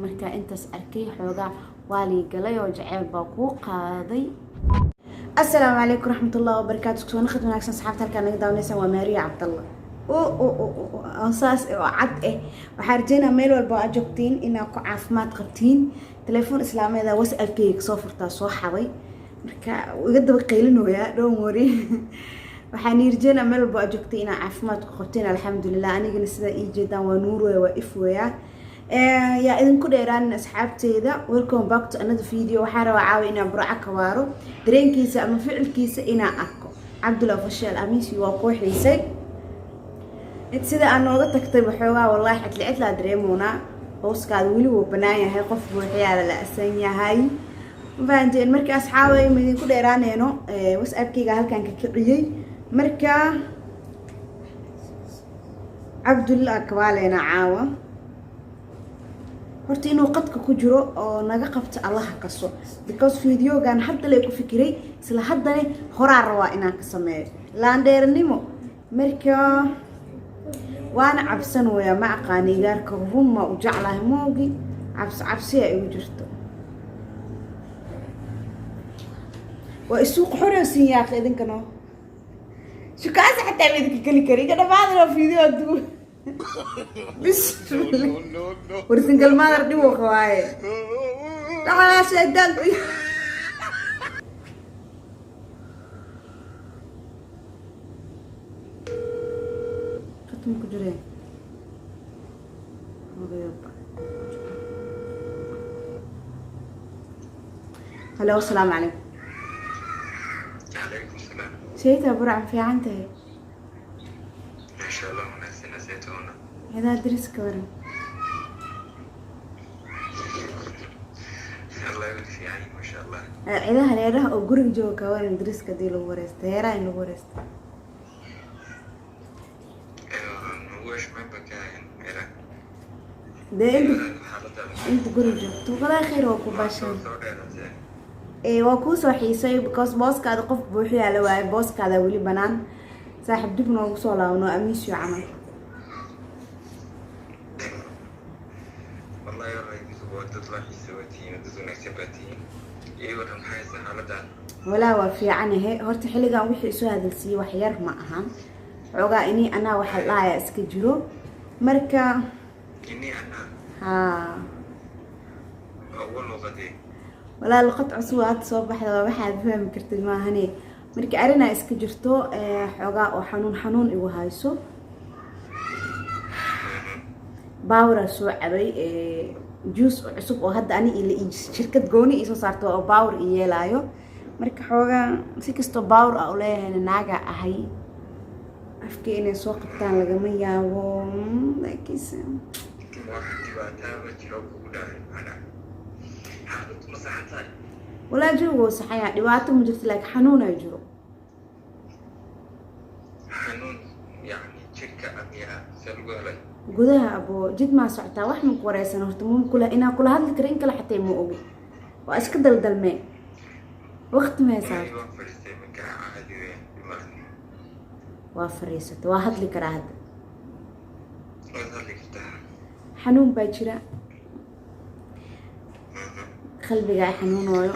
marka intaas arkay xoogaa waa lii galay oo jacayl baa ku qaaday. السلام عليكم ورحمة الله وبركاته. كسونا خدمة ناكسن صحابة هالكان نقدر نسوي وماريا عبد الله أساس عد وحارجينا ميل والباء جبتين إنه كعافمات قبتين تليفون إسلامي إذا وسأل كيك صفر تصوح حوي مركا وقد بقيلين ويا دو موري وحنيرجينا ميل والباء جبتين عافمات قبتين الحمد لله أنا جلست إيه جدا ونور ووقف ويا يا إذن كل إيران أصحابتي ذا welcome back to another video. وحارة وعاوي إنا برعا كوارو درين كيسة أما فعل كيسة إنا أكو عبد الله فشل أميسي وقوح ليسي إتسيدا أنا وقت تكتب حوا والله حتلعت لا دريمونا بوس كاد ولي وبنايا هاي قف بوحيا لا أسنيا هاي فانتين مركا أصحابي من كل إيران هنا وسأب كيغا هل كان ككريي مركا عبد الله كوالينا عاوة horta inuu qadka ku jiro oo naga qabto Allah kaso because videogan hadda lay ku fikiray isla haddana horaa rabaa inaan ka sameeyo laandeernimo marka waana cabsan weeyaa ma aqaani gaarka ruma u jeclahay moogi cabsi ay u jirto waa isuuq xoreysin yaa idinkano shukaas xataa midka kali kari kada baadna video duu بسم الله ورثنقل ما ردي وخواي لا شدان ختم كجري هلا والسلام عليكم. عليكم السلام. شيء تبرع في عنده ما شاء الله ونسينا زيتونة. هذا درس كورن. الله يبارك يعني ما شاء الله. إذا هنيره أو جورج جو كورن درس كدي لو ورست هيرا إنه ورست. وش ما بكاين هيرا. ده أنت جورج تقول خير وكو باشا. وكو صحيح because boss كذا قف بوحي على واي boss كذا ولي بنان صاحب دبنا وصولا ونو أميس يعمل. والله يا رجل تطلع حسواتين وتزون حساباتين إيه ورم حاسة حالتها ولا وفي عنه هي هرت حلقة وحي سو هذا السي وحير معها عقا إني أنا وحلايا اسكجرو مركا إني أنا ها أول لغتي ولا القطع صوات صباح واحد فهم كرت ما هني مركا أرنا اسكجرتو عقا وحنون إيوهايسو باورا سو عبي جوس عصب oo hadda ani ila shirkad gooni iso saarto oo baawr iyeelayo marka xooga si kasto baawr ah u leeyahay naaga ahay afkii inay soo qabtaan laga ma yaabo laakiin واحد تبعتها بجروب ولا أنا حالة مصحتها ولا جوو صحيح dhibaato ma jirto laakiin xanuun ay jiro حنون يعني شركة أميها سلوى لي gudaha abo jid ma socotaa wax ma ku wareysan horta mum kula inaa kula hadli karin kala xatay ma ogi waa iska daldalmee waqti ma haysaa waa fariisata waa hadli karaa hadda xanuun baa jira qalbiga xanuunooyo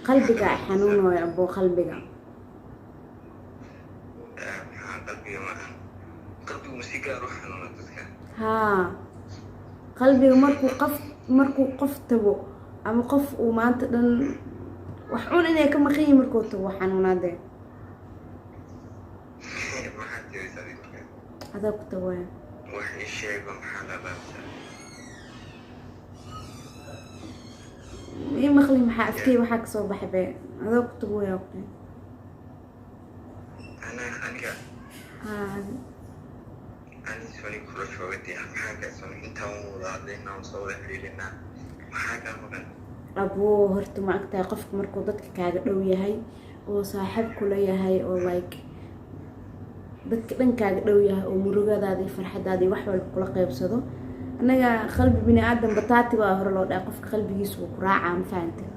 qalbiga xanuunooyo abo qalbiga ها قلبي مركو قف تبو أما قف وما تدن وحون إني كم خير مركو تبو حنونا ده هذا كتبوا وحي الشيء بمحل إيه مخلي محاكي وحاك صوب حبي هذا كتبوا يا أختي أنا سوني كل شوية ودي حاجة سوني أنت وضعنا وصور حليلنا حاجة مغن أبو هرت معك تقفك مركو ضدك كاغ دو yahay oo saaxiib kula yahay oo like dadka dhankaaga dhow yahay oo murugadaada iyo farxadaada wax walba kula qaybsado anaga qalbi bini aadam bataati waa hor loo dhaay qofka qalbigiisa uu ku raacaa ma fahanteen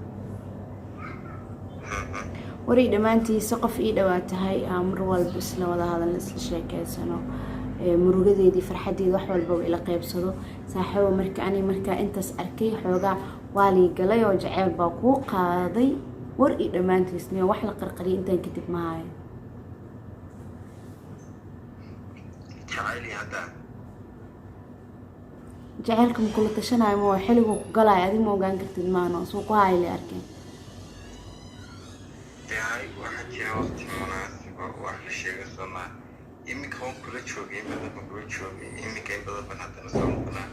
warii dhamaantiisa qof ii dhawaatahay mar walba isla wada hadal isla sheekeysano murugadeedii farxadeedii wax walba ila qaybsado saaxiibo marka intaas arkay xoogaa waa lii galay oo jaceyl baa kuu qaaday war ii dhammaantiisniyo wax la qarqariyay intaan kadib maayo jaceylka ma kula tashanayo ma xilligu ku galaayo adig ma ogaan kartid maano suu ku haayla arkeen waxaa jira waqti munaasiba wax la sheega sooma iminka waan kula joogay iminka in badan baan haddana soo noqonaa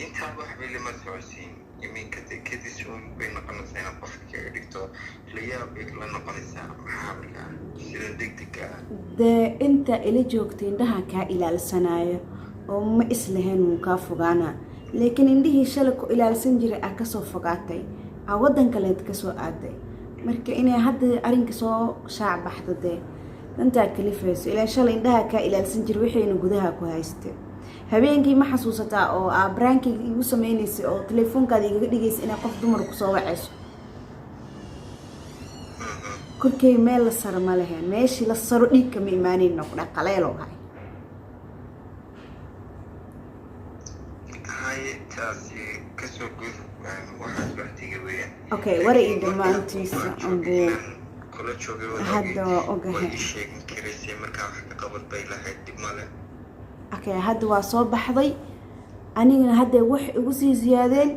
intaan waxba lama socodsiin iminka de kadis bay noqonaysaa inaad qofka kaga dhigto layaab bay la noqonaysaa maxaa markaa sida degdega ah dee inta ila joogtay indhaha kaa ilaalsanayo oo ma islahayn wuu kaa fogaana laakiin indhihii shalay ku ilaalsan jiray aa kasoo fogaatay aa waddan kaleed kasoo aaday marka inay hadda arrinka soo shaac baxdo dee dantaa kalifayso ilaa shalay indhaha kaa ilaalsan jiray waxayna gudaha ku haystay habeenkii ma xasuusataa oo aa baraankayga igu sameynaysay oo teleefoonkaada igaga dhigaysa inay qof dumar kusoo wacayso korkay meel la saro ma leheen meeshii la saro dhiig kama imaaneyn noqda qaleelo hay taasi kasoo gud waxaas waqtiga weeyaan okay wara ii dhammaantiisa ambuu kula joogay hadda waa ogahay sheegin karaysay markaa wax ka qabad bay lahayd dib male okay hadda waa soo baxday anigana hadda wax igu sii ziyaadeen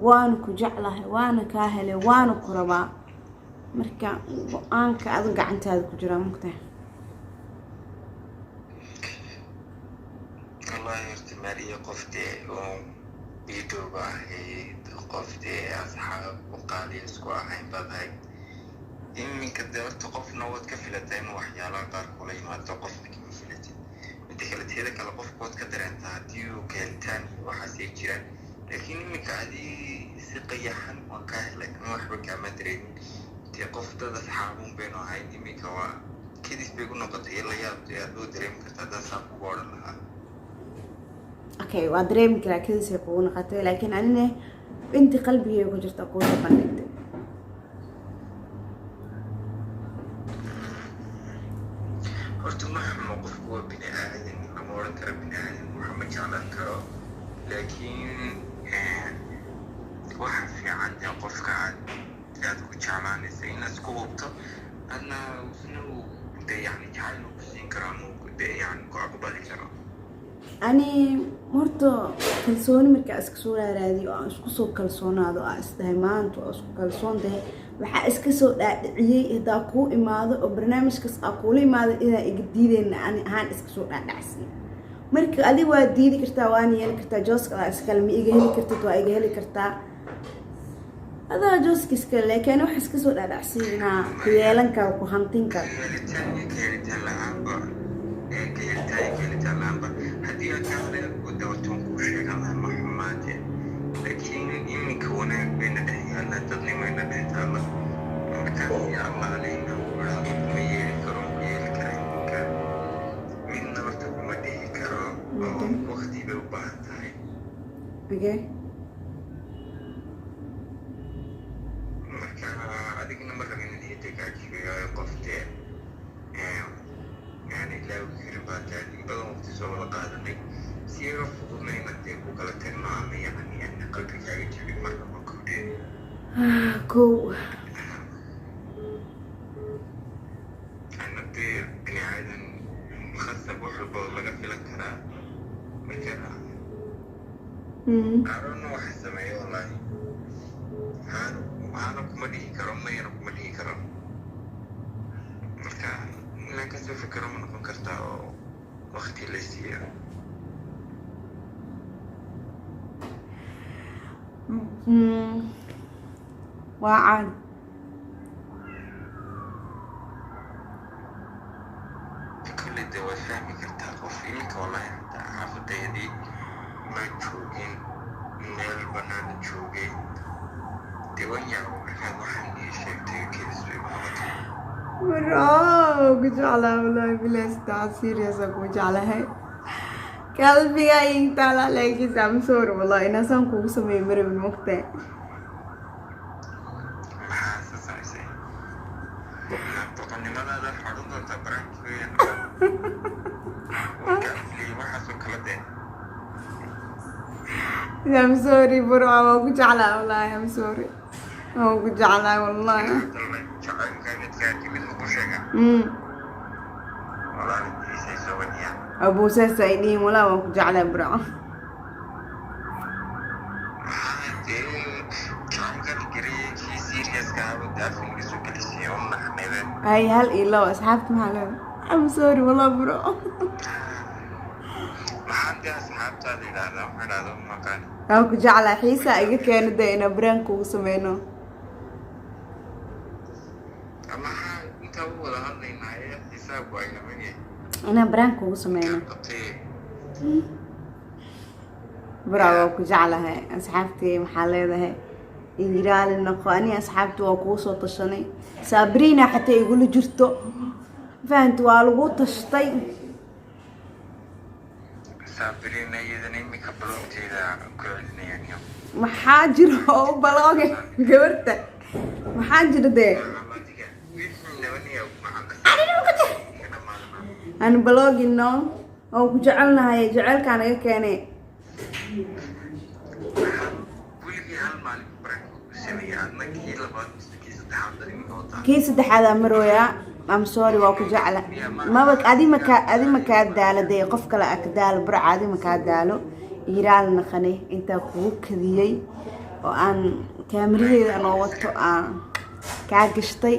waana ku jeclahay waana kaa helay waana ku rabaa marka go-aanka adu gacantaada ku jiraa mugtahay wallahi horta maariya qoftee oo biidooba ahayd qoftee asxaab u qaaliya isku ahayn baad ahayd iminka dee horta qofna waad ka filataa inuu waxyaalaha qaar kula yimaado qofna kama filatid midda kale teeda kale qofka waad ka dareentaa haddii uu kahelitaan waxaasay jiraan laakiin iminka adii si qayaxan waan kaa helay ama waxba kaama dareemin dee qof dad asxaabuun baynu ahayn iminka waa kadis bay ku noqotay la yaab dee aad oo dareemi karta haddaan saa kugu odhan lahaa okay waa dareemi karaa kadisay kugu noqotay laakiin anina intii qalbigayga ku jirta kuusa bandhigtay horta ma xumo qofku waa bini aadan lama odhan karo bini aadan wax ma jeclan karo laakiin waxa fiican dee qofka aad ku jeclaanaysa inaad isku hubto adna isna uu dee yani jacayl uu ku siin karo ama dee yani ku aqbali karo ani horta kalsooni markaa iska soo raaraadiyo oo aan isku soo kalsoonaado aa isdahay maanta oo isku kalsoon tahay waxaa iska soo dhaadhiciyey haddaa kuu imaado oo barnaamijkaas aa kuula imaado inaa iga diideyna ani ahaan iska soo dhaadhacsiin marka adig waa diidi kartaa waana yeeli kartaa jooska aa iskale ma iga heli kartid waa iga heli kartaa adaa jooska iskale laakiin wax iska soo dhaadhacsiin inaa ku yeelan karo ku hantin karo haddii aad jacayl ku dawaton kuu sheegan lahaa ma xumaate laakiin iminka wanaag bayna dhex yaalla dadnimayna dhex taalla markaasi alla alayna waxba kuma yeeli karo ku yeeli kara iminka midna horta kuma dhihi karo oo waqti bay u baahan tahay marka adigna ma rabin in hidda kaajibeeyo qoftee يعني لو كربات يعني بدل متصور قادمي سيرة فضلنا يمدي وقال تنمام يعني أن قلبك يجري مرة مكودين كو أنا بني عادن خاصة بوحل بوضل قفل الكرا مكرا أعرفنا وحسة معي والله هانو كمديه كرم ما ينو كمديه كرم مركا inaan kasoo fikiro ma noqon kartaa oo waqti la siiya waa caan kolley dee waad fahmi kartaa qof iminka wallahi hataa xaafadayadii ma joogin meel banaana joogay dee wan yaabo markaad waxaan ii sheegtay kedis bay ku noqotay برافو كجعلها والله بلا استاذ سيريس أكو جعلها قلبي أي طالع لك سامسور والله إنا سامكو سمي مرة من وقته I'm sorry bro waa ku jeclaa wallahi I'm sorry waa ku jeclaa wallahi abu saas ay dhihin walaa waa ku jeclaa bro hay hal iyo labo asxaabta maxaa leedahay I'm sorry wallah bro waan ku jeclaa xiisaa iga keena dee inaa baraan kugu sameyno inaa baraan kugu sameyno bro waa ku jeclahay asxaabtii maxaa leedahay igiraali noqo ani asxaabtii waa kugu soo tashanay Sabrina xataa igula jirto fahanti waa lagu tashtay Sabrina iyadana imika balogteeda ku celinayaan maxaa jira oo balooga gabarta maxaa jira dee aan balogino oo ku jecelnahay jecelkaan naga keenay kii saddexaad marooya I'm sorry waa ku jecla maba adima ka daaladey qof kale ak daal bur adima ka daalo iraal naqane inta kugu kadiyay oo aan kaamiradeeda aan wato aan ka gashtay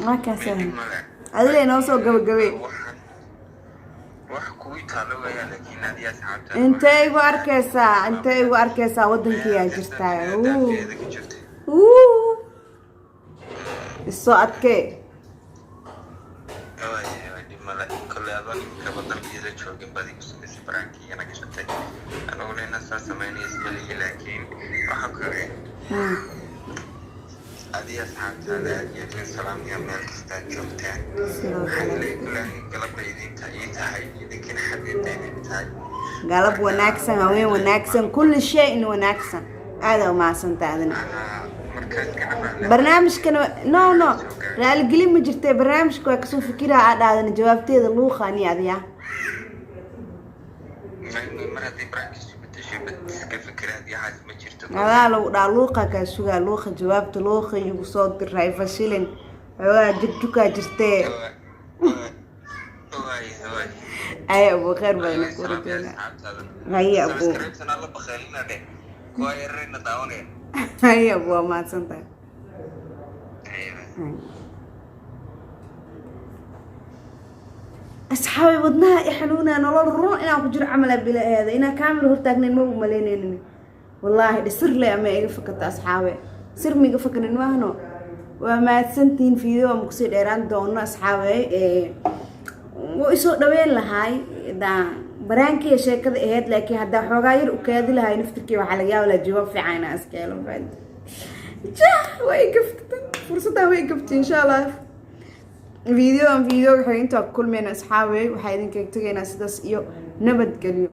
ma ka sahan adiga inoo soo gabagabay wax ku taalo weeyaan laakiin adiga asxaabta intay igu arkaysaa wadankiyaa jirtaa isoo adkee adiga asxaabtaada iyo salaamya meel kasta joogtaan galablaydinta ii tahay idinkin xabiibtayda tahay galab wanaagsan haween wanaagsan kulli shay in wanaagsan aada u mahadsantahay adina barnaamijkan no raali gelin ma jirtay barnaamijka waa kasoo fikiraa aa dhaadana jawaabteeda luuqa ani adiya mar haddii barnaamijka bedeshay iska fikiraad iyo xaas ma jirto adaa lagu dhaa luuqa kaa sugaa luuqa jawaabta luuqa igu soo diray fashilin xoogaa jugjukaa jirtee ay abu khayr badan ku rajeena hay abu hay abu waa mahadsantahay asxaabi wadnaha i xanuunaa nolol run inaan ku jiro camal bila aada inaa kaamil hortaagnayn ma u malaynaynin wallaahi dhisir le ama iga fakata asxaabe sir miga fakanin maahno waa mahadsantihiin fiideo ama kusii dheeraan doono asxaabe wuu isoo dhaweyn lahaay baraankii sheekada ahayd laakiin haddaa xoogaa yar u kaadi lahaay naftirkii waxaa laga yaaba laa jawaab fiican inaa iska helo way gaftay fursaddaa way gaftay insha allah فيديو waxay inta kulmeen asxaabe waxay idin kaga tageynaa sidaas iyo nabad galiyo